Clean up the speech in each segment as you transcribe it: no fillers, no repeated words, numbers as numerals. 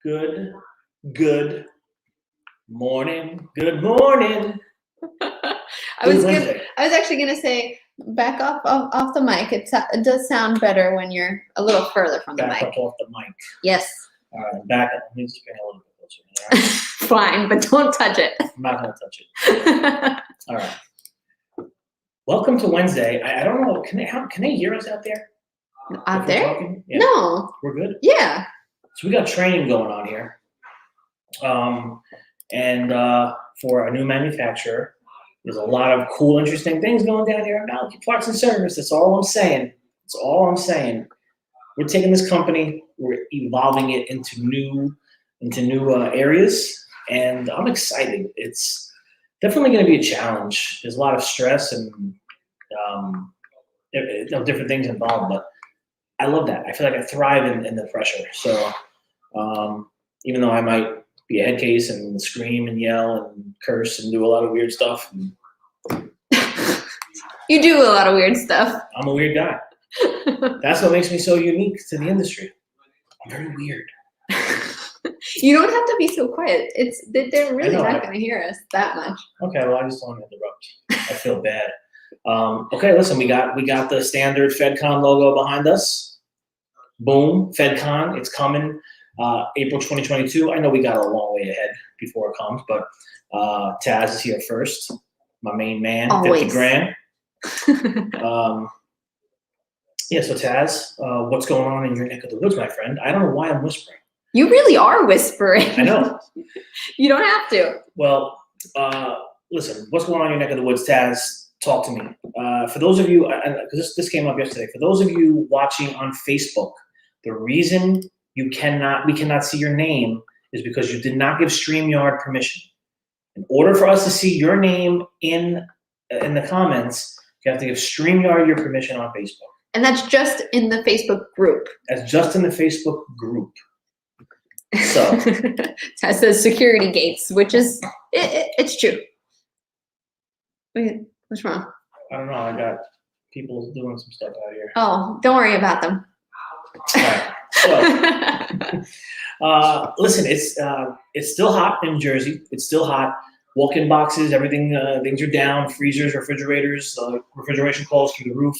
Good morning. Good morning. I was actually gonna say back off the mic. It does sound better when you're a little further from the mic. Back up off the mic. Yes. All right, back up. Let me just bring it a little bit closer. All right? Fine, but don't touch it. I'm not gonna touch it. All right. Welcome to Wednesday. I don't know. Can they hear us out there? Out there? Yeah. No. We're good. Yeah. So we got training going on here, and for a new manufacturer, there's a lot of cool, interesting things going down here at Malachi Parts and Service. That's all I'm saying. That's all I'm saying. We're taking this company, we're evolving it into new areas, and I'm excited. It's definitely going to be a challenge. There's a lot of stress and different things involved, but I love that. I feel like I thrive in the pressure. So even though I might be a head case and scream and yell and curse and do a lot of weird stuff. You do a lot of weird stuff. I'm a weird guy. That's what makes me so unique to the industry. I'm very weird. You don't have to be so quiet. They're really not going to hear us that much. Okay, well, I just don't want to interrupt. I feel bad. Okay, listen, we got the standard FedCon logo behind us. Boom, FedCon, it's coming. April 2022. I know we got a long way ahead before it comes, but Taz is here first. My main man, Always. 50 grand. Yeah, so Taz, what's going on in your neck of the woods, my friend? I don't know why I'm whispering. You really are whispering. I know. You don't have to. Well, listen, what's going on in your neck of the woods, Taz? Talk to me. For those of you, because this came up yesterday, for those of you watching on Facebook, the reason we cannot see your name is because you did not give StreamYard permission. In order for us to see your name in the comments, you have to give StreamYard your permission on Facebook. And that's just in the Facebook group. That's just in the Facebook group. So that says security gates, which is it's true. Wait, what's wrong? I don't know. I got people doing some stuff out here. Oh, don't worry about them. All right. So, listen, it's still hot in Jersey. It's still hot. Walk-in boxes, everything, things are down. Freezers, refrigerators, refrigeration calls through the roof.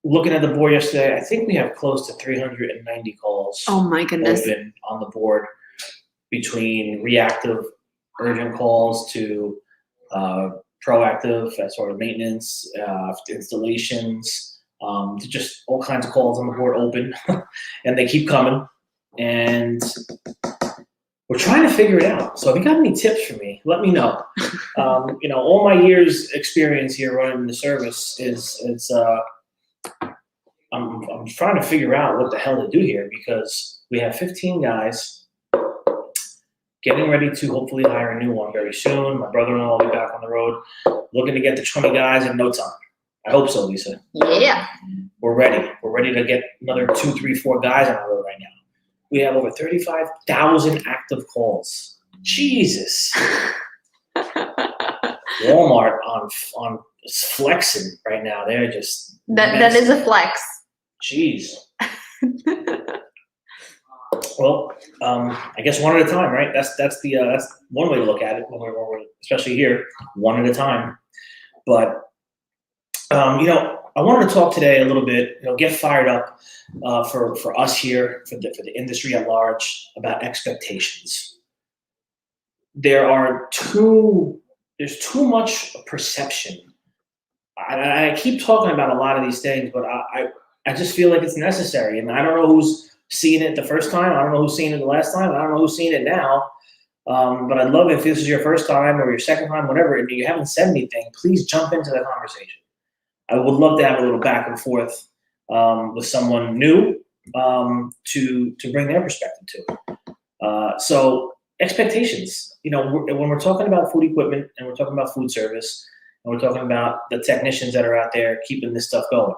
Looking at the board yesterday, I think we have close to 390 calls. Oh my goodness! Open on the board, between reactive, urgent calls to proactive, sort of maintenance, installations. Just all kinds of calls on the board open, and they keep coming. And we're trying to figure it out. So if you got any tips for me, let me know. All my years experience here running the service is I'm trying to figure out what the hell to do here, because we have 15 guys getting ready to hopefully hire a new one very soon. My brother-in-law will be back on the road, looking to get to 20 guys in no time. I hope so, Lisa. Yeah. We're ready. We're ready to get another 2, 3, 4 guys on the road right now. We have over 35,000 active calls. Jesus. Walmart on flexing right now. They're just that is a flex. Jeez. Well, I guess one at a time, right? That's one way to look at it when we're especially here, one at a time. But I wanted to talk today a little bit, get fired up for us here, for the industry at large, about expectations. There's too much perception. I keep talking about a lot of these things, but I just feel like it's necessary. And I don't know who's seen it the first time. I don't know who's seen it the last time. I don't know who's seen it now. But I'd love if this is your first time or your second time, whatever, and you haven't said anything, please jump into the conversation. I would love to have a little back and forth with someone new to bring their perspective to. So expectations, when we're talking about food equipment and we're talking about food service and we're talking about the technicians that are out there keeping this stuff going,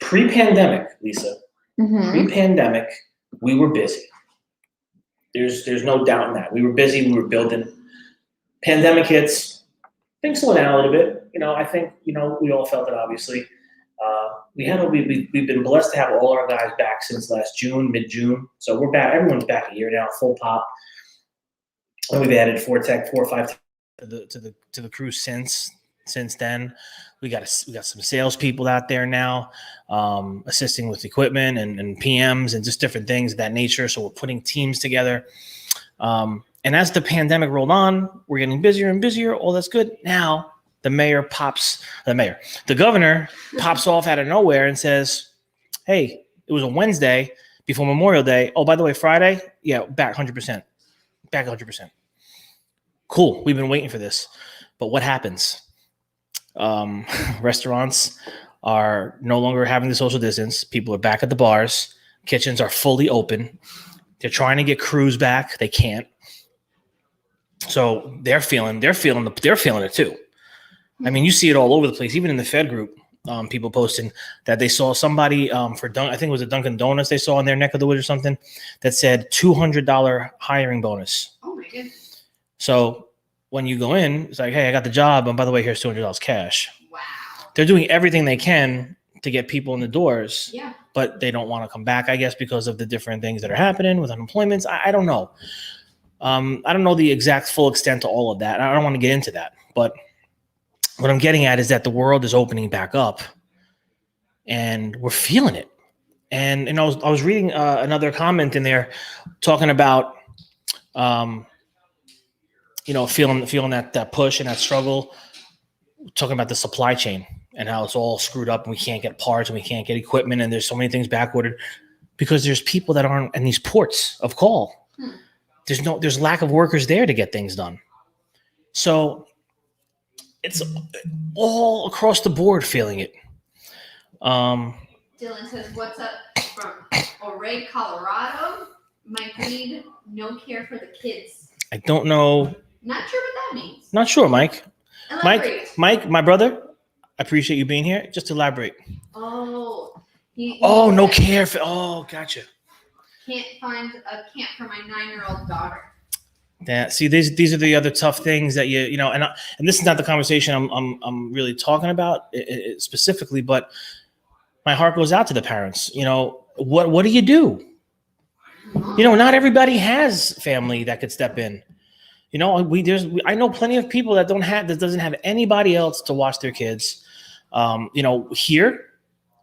pre-pandemic, Lisa, pre-pandemic, we were busy. There's no doubt in that. We were busy. We were building. Pandemic hits. Things slow down a little bit. I think, we all felt it, obviously. We've been blessed to have all our guys back since last June, mid-June. So we're back. Everyone's back a year now, full pop. And we've added 4 or 5 to the crew since then. We got some salespeople out there now, assisting with equipment and PMs and just different things of that nature. So we're putting teams together. And as the pandemic rolled on, we're getting busier and busier. All that's good. Now the governor pops off out of nowhere and says, "Hey, it was a Wednesday before Memorial Day. Oh, by the way, Friday, yeah, back 100%, back 100%. Cool. We've been waiting for this." But what happens? Restaurants are no longer having the social distance. People are back at the bars. Kitchens are fully open. They're trying to get crews back. They can't. So they're feeling it too. I mean, you see it all over the place, even in the Fed group. People posting that they saw somebody I think it was a Dunkin' Donuts they saw in their neck of the woods or something that said $200 hiring bonus. Oh my goodness. So when you go in, it's like, hey, I got the job, and by the way, here's $200 cash. Wow. They're doing everything they can to get people in the doors. Yeah. But they don't want to come back, I guess, because of the different things that are happening with unemployment. I don't know. I don't know the exact full extent to all of that. I don't want to get into that. But what I'm getting at is that the world is opening back up, and we're feeling it. And I was reading another comment in there talking about, feeling that push and that struggle, talking about the supply chain and how it's all screwed up and we can't get parts and we can't get equipment and there's so many things backordered because there's people that aren't in these ports of call. There's lack of workers there to get things done. So it's all across the board feeling it. Dylan says, "What's up from Ouray, Colorado? Mike Reed, no care for the kids." I don't know. Not sure what that means. Not sure, Mike. Elaborate. Mike, my brother, I appreciate you being here. Just elaborate. Oh. No care for. Oh, gotcha. Can't find a camp for my 9-year-old daughter. Yeah. See, these are the other tough things that and this is not the conversation I'm really talking about it specifically, but my heart goes out to the parents. What do you do? Not everybody has family that could step in. I know plenty of people that doesn't have anybody else to watch their kids. Here,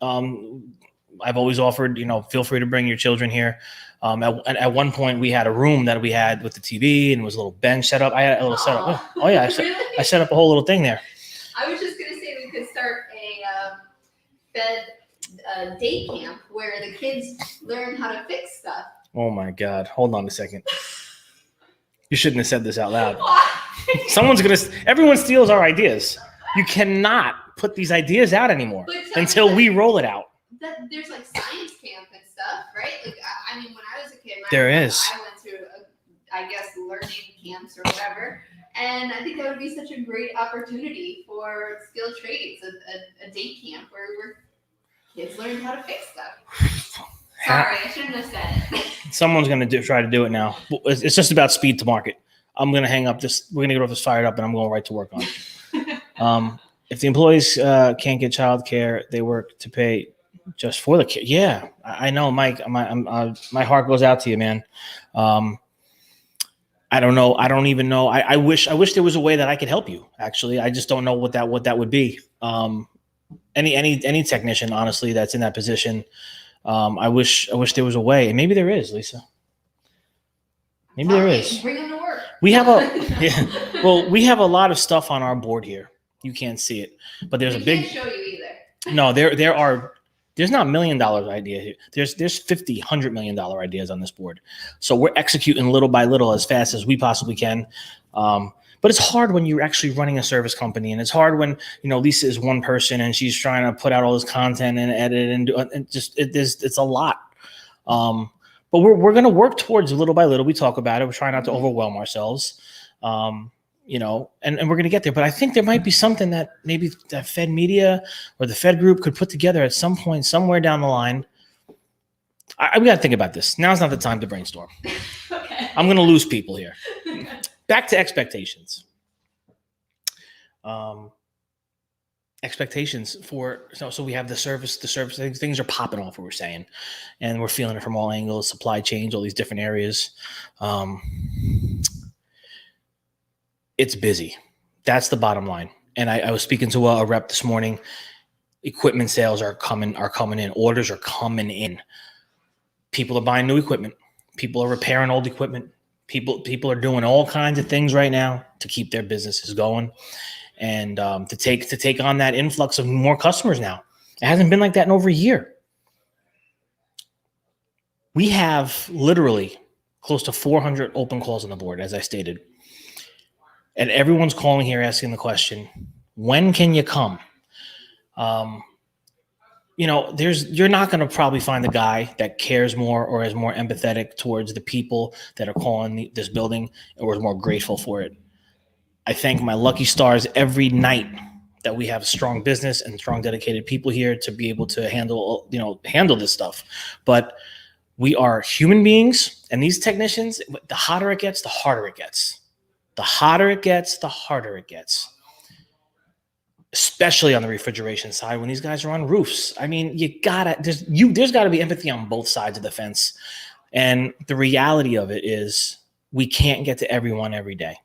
I've always offered, feel free to bring your children here. At one point we had a room that we had with the TV and it was a little bench set up. I had a little setup. Oh yeah. I set up a whole little thing there. I was just going to say we could start a Fed day camp where the kids learn how to fix stuff. Oh my God. Hold on a second. You shouldn't have said this out loud. Everyone steals our ideas. You cannot put these ideas out anymore until we roll it out. There's like science camp and stuff, right? Like, I mean, when I was a kid, I went through, learning camps or whatever. And I think that would be such a great opportunity for skilled trades, a day camp where kids learn how to fix stuff. Sorry, I shouldn't have said it. Someone's going to try to do it now. It's just about speed to market. I'm going to hang up this. We're going to get off this fired up, and I'm going right to work on it. If the employees can't get childcare, they work to pay just for the kid. Yeah, I know, Mike. My heart goes out to you, man. I don't know. I don't even know. I wish there was a way that I could help you. Actually, I just don't know what that would be. Any technician, honestly, that's in that position. I wish there was a way, and maybe there is, Lisa. Maybe there is. Bring them to work. We have we have a lot of stuff on our board here. You can't see it, but there's a big. Can't show you either. No, there's not $1 million idea here. There's $50, $100 million ideas on this board. So we're executing little by little as fast as we possibly can. But it's hard when you're actually running a service company, and it's hard when Lisa is one person and she's trying to put out all this content and edit and do and it's a lot. But we're going to work towards little by little. We talk about it. We're trying not to overwhelm ourselves. And we're going to get there. But I think there might be something that maybe the Fed media or the Fed group could put together at some point, somewhere down the line. We got to think about this. Now's not the time to brainstorm. Okay. I'm going to lose people here. Back to expectations. And expectations for, so we have the service things are popping off, what we're saying, and we're feeling it from all angles, supply chains, all these different areas. It's busy. That's the bottom line. And I was speaking to a rep this morning. Equipment sales are coming in. Orders are coming in. People are buying new equipment. People are repairing old equipment. People are doing all kinds of things right now to keep their businesses going, and to take on that influx of more customers now. It hasn't been like that in over a year. We have literally close to 400 open calls on the board, as I stated. And everyone's calling here asking the question, when can you come? You're not going to probably find a guy that cares more or is more empathetic towards the people that are calling this building or is more grateful for it. I thank my lucky stars every night that we have strong business and strong dedicated people here to be able to handle this stuff. But we are human beings, and these technicians, the hotter it gets, the harder it gets. The hotter it gets, the harder it gets. Especially on the refrigeration side, when these guys are on roofs. I mean, there's gotta be empathy on both sides of the fence. And the reality of it is we can't get to everyone every day.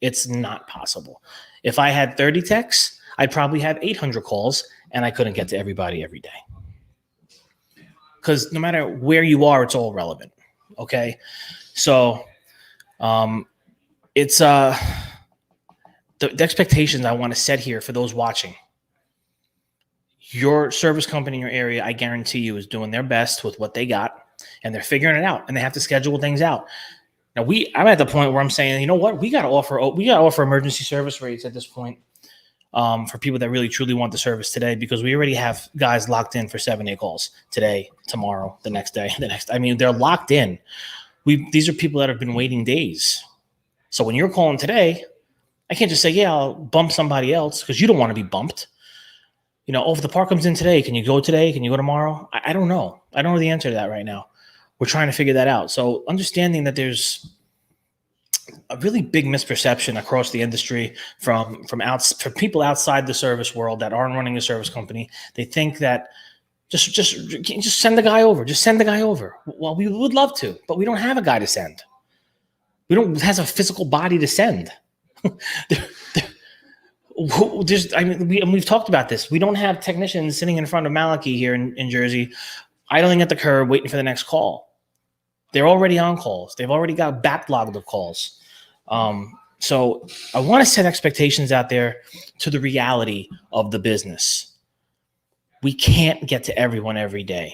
It's not possible. If I had 30 techs, I'd probably have 800 calls, and I couldn't get to everybody every day. Because no matter where you are, it's all relevant. Okay. So it's the expectations I want to set here for those watching. Your service company in your area, I guarantee you, is doing their best with what they got, and they're figuring it out, and they have to schedule things out. Now I'm at the point where I'm saying, you know what, we got to offer emergency service rates at this point for people that really truly want the service today, because we already have guys locked in for 7-day calls today, tomorrow, the next day, I mean, they're locked in. These are people that have been waiting days. So when you're calling today, I can't just say, yeah, I'll bump somebody else, because you don't want to be bumped. If the part comes in today, can you go today? Can you go tomorrow? I don't know. I don't know the answer to that right now. We're trying to figure that out. So understanding that there's a really big misperception across the industry from people outside the service world that aren't running a service company. They think that just send the guy over. Just send the guy over. Well, we would love to, but we don't have a guy to send. We don't have a physical body to send. We've talked about this. We don't have technicians sitting in front of Malachi here in Jersey, idling at the curb, waiting for the next call. They're already on calls. They've already got backlogged of calls. So I want to set expectations out there to the reality of the business. We can't get to everyone every day.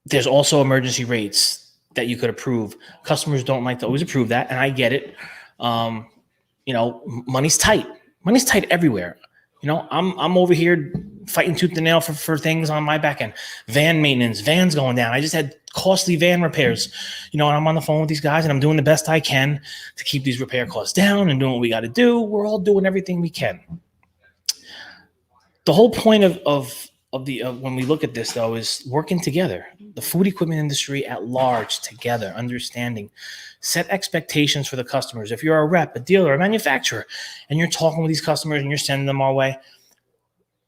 There's also emergency rates that you could approve. Customers don't like to always approve that, and I get it. Money's tight. Money's tight everywhere. I'm over here fighting tooth and nail for things on my back end. Van maintenance, vans going down. I just had costly van repairs, and I'm on the phone with these guys, and I'm doing the best I can to keep these repair costs down and doing what we got to do. We're all doing everything we can. The whole point of when we look at this, though, is working together. The food equipment industry at large together, understanding, set expectations for the customers. If you're a rep, a dealer, a manufacturer, and you're talking with these customers and you're sending them our way,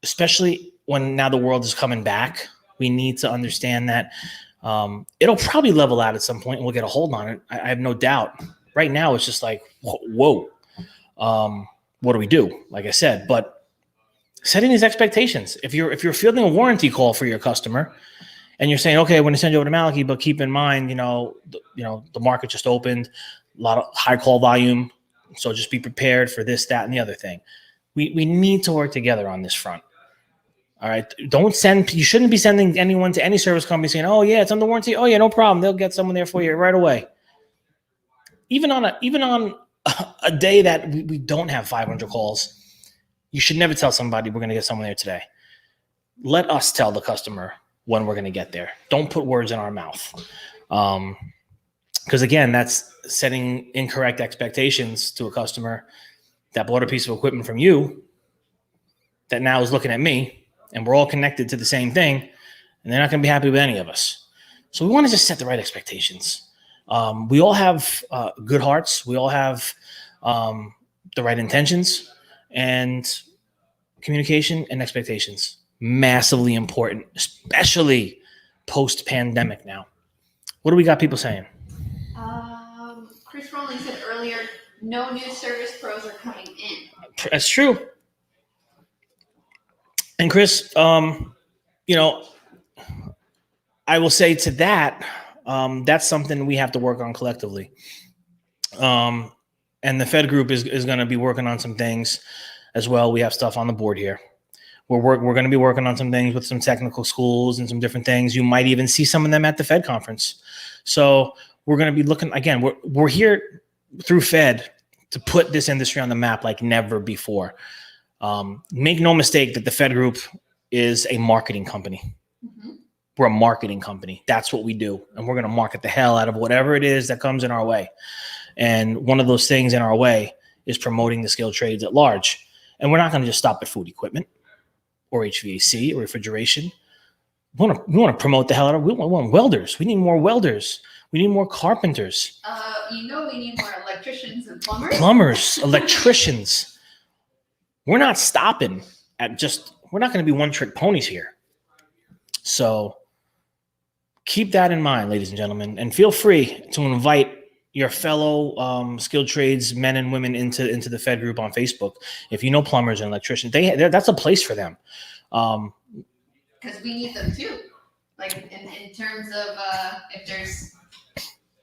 especially when now the world is coming back, we need to understand that it'll probably level out at some point and we'll get a hold on it. I have no doubt. Right now, it's just like, whoa, what do we do? Like I said, but setting these expectations. If you're fielding a warranty call for your customer and you're saying, okay, I'm going to send you over to Malachi, but keep in mind, the market just opened, a lot of high call volume. So just be prepared for this, that, and the other thing. We need to work together on this front. All right. You shouldn't be sending anyone to any service company saying, oh yeah, it's under warranty. Oh yeah, no problem. They'll get someone there for you right away. Even on a day that we don't have 500 calls, you should never tell somebody we're going to get someone there today. Let us tell the customer when we're going to get there. Don't put words in our mouth. Because again, that's setting incorrect expectations to a customer that bought a piece of equipment from you that now is looking at me, and we're all connected to the same thing, and they're not going to be happy with any of us. So we want to just set the right expectations. We all have good hearts. We all have the right intentions. And communication and expectations. Massively important, especially post-pandemic now. What do we got people saying? Chris Rowling said earlier, no new service pros are coming in. That's true. And Chris, you know, I will say to that, that's something we have to work on collectively. And the Fed group is going to be working on some things as well. We have stuff on the board here. We're going to be working on some things with some technical schools and some different things. You might even see some of them at the Fed conference. So we're going to be looking again. We're here through Fed to put this industry on the map like never before. Make no mistake that the Fed group is a marketing company. Mm-hmm. We're a marketing company. That's what we do. And we're going to market the hell out of whatever it is that comes in our way. And one of those things in our way is promoting the skilled trades at large. And we're not going to just stop at food equipment or HVAC or refrigeration. We want to promote the hell out of, we want welders. We need more welders. We need more carpenters. We need more electricians and plumbers. Plumbers, electricians. We're not stopping at we're not going to be one-trick ponies here. So keep that in mind, ladies and gentlemen, and feel free to invite your fellow skilled trades men and women into the Fed group on Facebook. If you know plumbers and electricians, that's a place for them. Because we need them too. Like in terms of if there's, I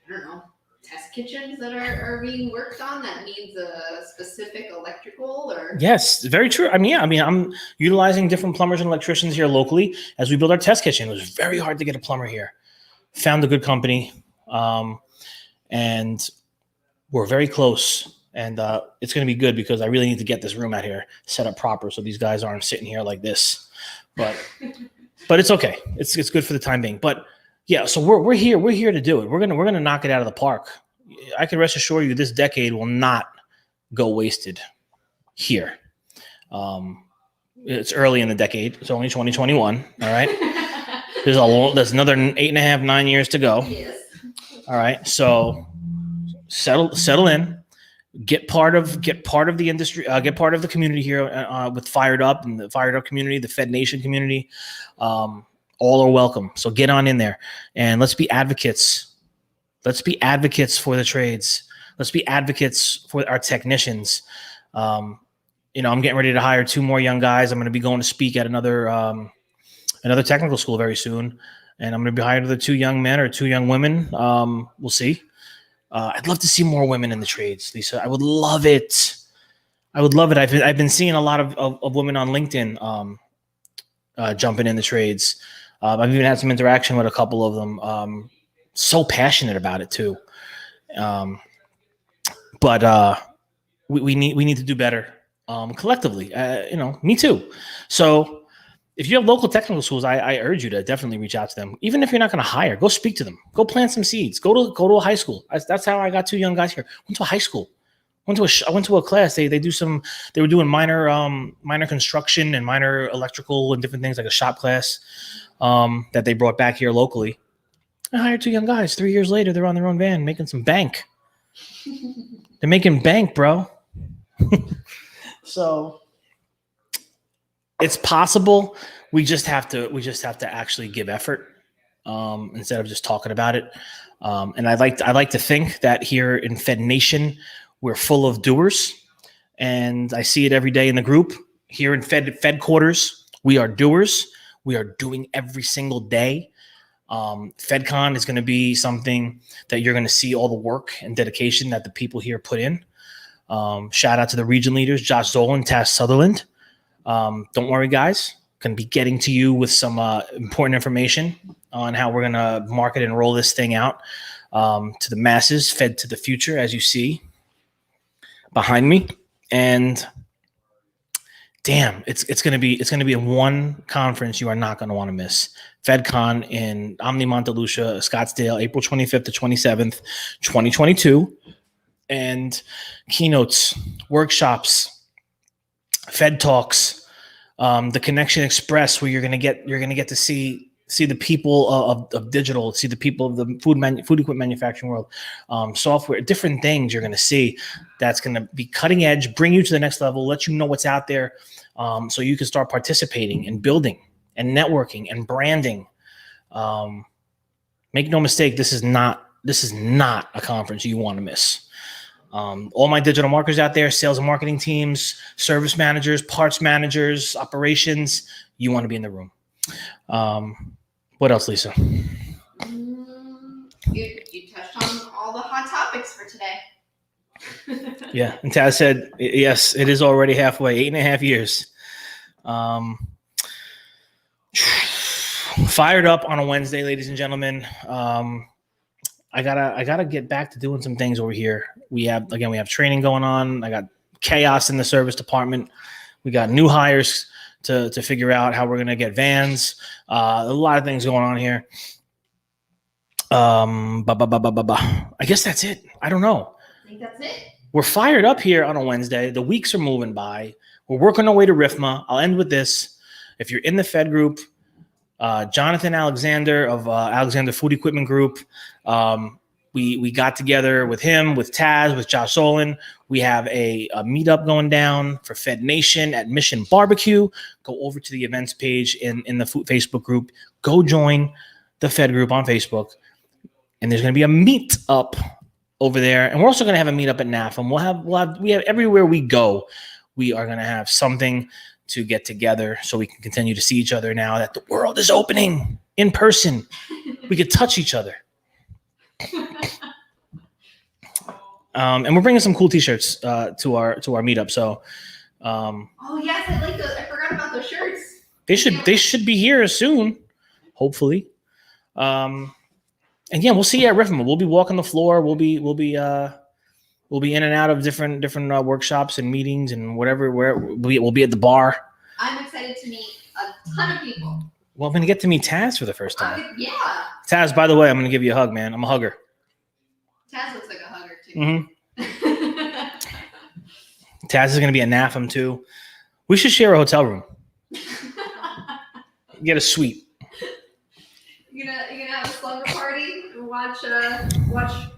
don't know, test kitchens that are being worked on that needs a specific electrical or. Yes, very true. I'm utilizing different plumbers and electricians here locally as we build our test kitchen. It was very hard to get a plumber here. Found a good company. And we're very close, and it's going to be good because I really need to get this room out here set up proper so these guys aren't sitting here like this. But it's okay. It's good for the time being. But yeah, so we're here to do it. We're gonna knock it out of the park. I can rest assure you this decade will not go wasted here. It's early in the decade. It's only 2021. All right. There's another 8.5, 9 years to go. Yes. All right, so settle in, get part of the industry, get part of the community here with Fired Up and the Fired Up community, the Fed Nation community. All are welcome. So get on in there and let's be advocates. Let's be advocates for the trades. Let's be advocates for our technicians. I'm getting ready to hire 2 more young guys. I'm going to be going to speak at another technical school very soon. And I'm going to be hiring the 2 young men or 2 young women. We'll see. I'd love to see more women in the trades, Lisa. I would love it. I've been seeing a lot of women on LinkedIn jumping in the trades. I've even had some interaction with a couple of them. So passionate about it too. But we need to do better collectively. Me too. So. If you have local technical schools, I urge you to definitely reach out to them. Even if you're not going to hire, go speak to them. Go plant some seeds. Go to a high school. That's how I got 2 young guys here. Went to a high school. I went to a class. They were doing minor construction and minor electrical and different things like a shop class that they brought back here locally. I hired 2 young guys. 3 years later, they're on their own van making some bank. They're making bank, bro. So. It's possible. We just have to actually give effort instead of just talking about it. And I like to think that here in Fed Nation, we're full of doers, and I see it every day in the group here in Fed quarters. We are doers. We are doing every single day. FedCon is going to be something that you're going to see all the work and dedication that the people here put in. Shout out to the region leaders, Josh Zolan, Taz Sutherland. Don't worry, guys. Going to be getting to you with some important information on how we're going to market and roll this thing out to the masses, Fed to the future, as you see behind me. And damn, it's going to be in one conference you are not going to want to miss. FedCon in Omni Monte Lucia, Scottsdale, April 25th to 27th, 2022, and keynotes, workshops, Fed Talks, the Connection Express, where you're gonna get to see see the people of digital, see the people of the food equipment manufacturing world, software, different things you're going to see that's going to be cutting edge, bring you to the next level, let you know what's out there, so you can start participating and building and networking and branding. Make no mistake, this is not a conference you want to miss. All my digital marketers out there, sales and marketing teams, service managers, parts managers, operations, you want to be in the room. What else, Lisa? You touched on all the hot topics for today. Yeah, and Taz said, yes, it is already halfway, 8.5 years. Fired up on a Wednesday, ladies and gentlemen. I gotta get back to doing some things over here. We have training going on. I got chaos in the service department. We got new hires to figure out how we're gonna get vans. A lot of things going on here. I guess that's it. I don't know. I think that's it. We're fired up here on a Wednesday. The weeks are moving by. We're working our way to RIFMA. I'll end with this. If you're in the Fed group, Jonathan Alexander of Alexander Food Equipment Group, we got together with him, with Taz, with Josh Olin. We have a meetup going down for Fed Nation at Mission Barbecue. Go over to the events page in the Facebook group. Go join the Fed group on Facebook. And there's going to be a meetup over there. And we're also going to have a meetup at NAFM. We have everywhere we go, we are going to have something to get together so we can continue to see each other now that the world is opening in person. We could touch each other. And we're bringing some cool t-shirts to our meetup. So, oh yes, I like those. I forgot about those shirts. They should be here soon, hopefully. And yeah, we'll see you at RIFMA. We'll be walking the floor. We'll be in and out of different workshops and meetings and whatever. Where we'll be at the bar. I'm excited to meet a ton of people. Well, I'm going to get to meet Taz for the first time. Yeah. Taz, by the way, I'm going to give you a hug, man. I'm a hugger. Taz looks like a hugger too. Mm-hmm. Taz is going to be a NAFM too. We should share a hotel room. Get a suite. You gonna have a slumber party and watch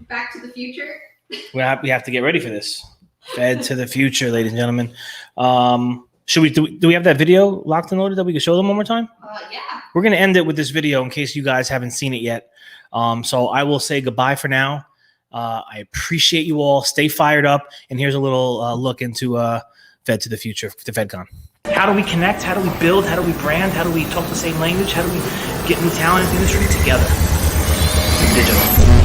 Back to the Future? We have to get ready for this. Fed to the future, ladies and gentlemen. Should we do we have that video locked and loaded that we can show them one more time? Yeah. We're going to end it with this video in case you guys haven't seen it yet. So I will say goodbye for now. I appreciate you all. Stay fired up. And here's a little look into Fed to the future, the FedCon. How do we connect? How do we build? How do we brand? How do we talk the same language? How do we get new talent in the industry together? Digital.